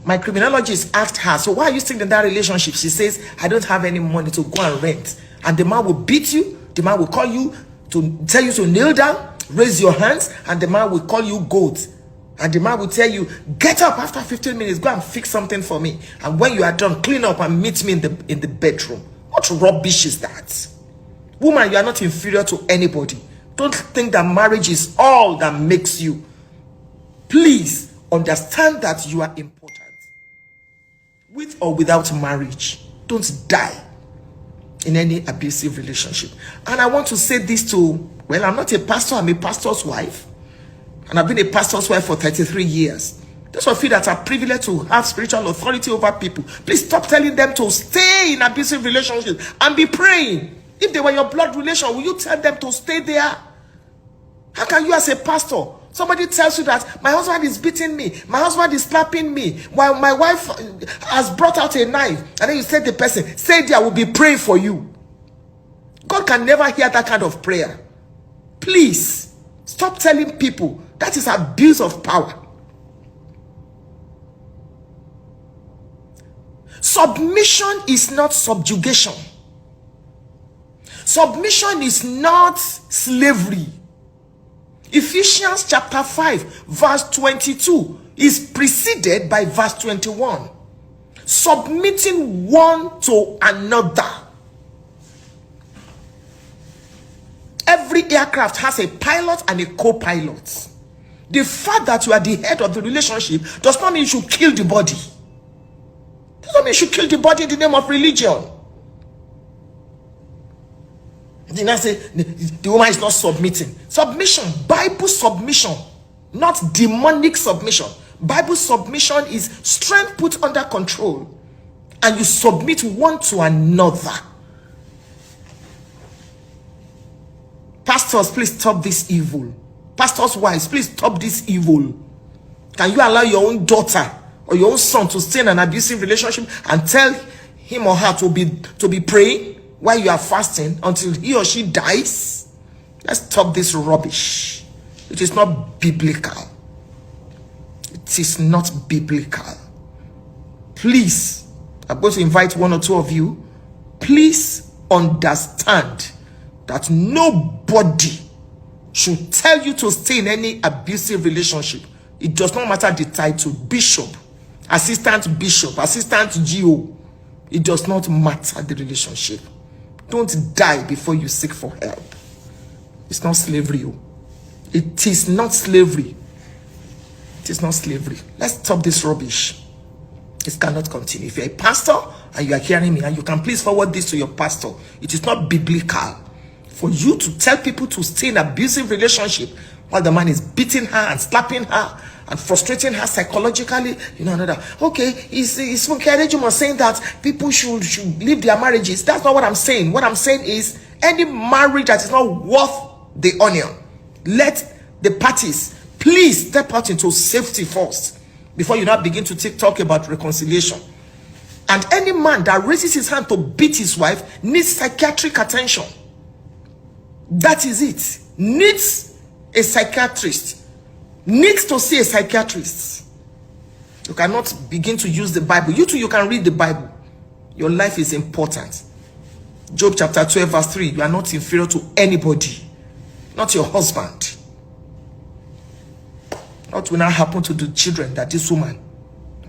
My criminologist asked her, so why are you still in that relationship? She says, I don't have any money to go and rent. And the man will beat you. The man will call you to tell you to kneel down, raise your hands, and the man will call you goat. And the man will tell you, get up after 15 minutes, go and fix something for me. And when you are done, clean up and meet me in the bedroom. What rubbish is that? Woman, you are not inferior to anybody. Don't think that marriage is all that makes you. Please understand that you are important. With or without marriage, don't die in any abusive relationship. And I want to say this to, well, I'm not a pastor, I'm a pastor's wife. And I've been a pastor's wife for 33 years. Those of you that are privileged to have spiritual authority over people, please stop telling them to stay in abusive relationships and be praying. If they were your blood relation, will you tell them to stay there? How can you as a pastor, somebody tells you that my husband is beating me, my husband is slapping me, while my wife has brought out a knife, and then you say to the person, stay there, I will be praying for you. God can never hear that kind of prayer. Please, stop telling people. That is abuse of power. Submission is not subjugation. Submission is not slavery. Ephesians chapter 5 verse 22 is preceded by verse 21. Submitting one to another. Every aircraft has a pilot and a co-pilot. The fact that you are the head of the relationship does not mean you should kill the body. Does not mean you should kill the body in the name of religion. Then I say the woman is not submitting. Submission, Bible submission, not demonic submission. Bible submission is strength put under control, and you submit one to another. Pastors, please stop this evil. Pastors' wives, please stop this evil. Can you allow your own daughter or your own son to stay in an abusive relationship and tell him or her to be praying while you are fasting until he or she dies? Let's stop this rubbish. It is not biblical. It is not biblical. Please, I'm going to invite one or two of you. Please understand that nobody should tell you to stay in any abusive relationship. It does not matter the title, bishop, assistant bishop, assistant GO. It does not matter the relationship. Don't die before you seek for help. It's not slavery. It is not slavery. It is not slavery. Let's stop this rubbish. It cannot continue. If you're a pastor and you are hearing me, and you can please forward this to your pastor, it is not biblical for you to tell people to stay in an abusive relationship while the man is beating her and slapping her and frustrating her psychologically. You know, another. Okay, is Funke Adejumo saying that people should leave their marriages? That's not what I'm saying. What I'm saying is any marriage that is not worth the onion, let the parties please step out into safety first before you now begin to talk about reconciliation. And any man that raises his hand to beat his wife needs psychiatric attention. That is it. Needs a psychiatrist. Needs to see a psychiatrist. You cannot begin to use the Bible. You too, you can read the Bible. Your life is important. Job chapter 12 verse 3. You are not inferior to anybody. Not your husband. What will now happen to the children that this woman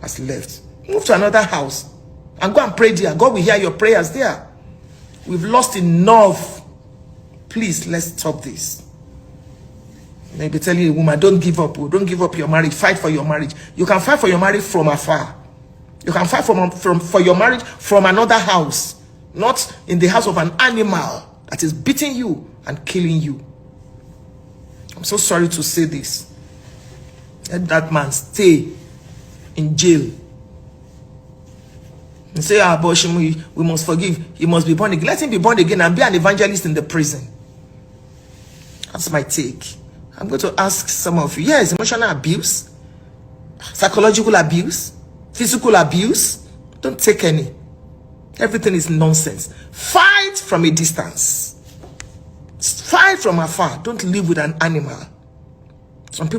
has left? Move to another house and go and pray there. God will hear your prayers there. We've lost enough. Please, let's stop this. Maybe telling a woman, don't give up. Don't give up your marriage. Fight for your marriage. You can fight for your marriage from afar. You can fight for your marriage from another house. Not in the house of an animal that is beating you and killing you. I'm so sorry to say this. Let that man stay in jail. And say, but we must forgive. He must be born again. Let him be born again and be an evangelist in the prison. That's my take. I'm going to ask some of you. Yes, emotional abuse, psychological abuse, physical abuse. Don't take any. Everything is nonsense. Fight from a distance. Fight from afar. Don't live with an animal. Some people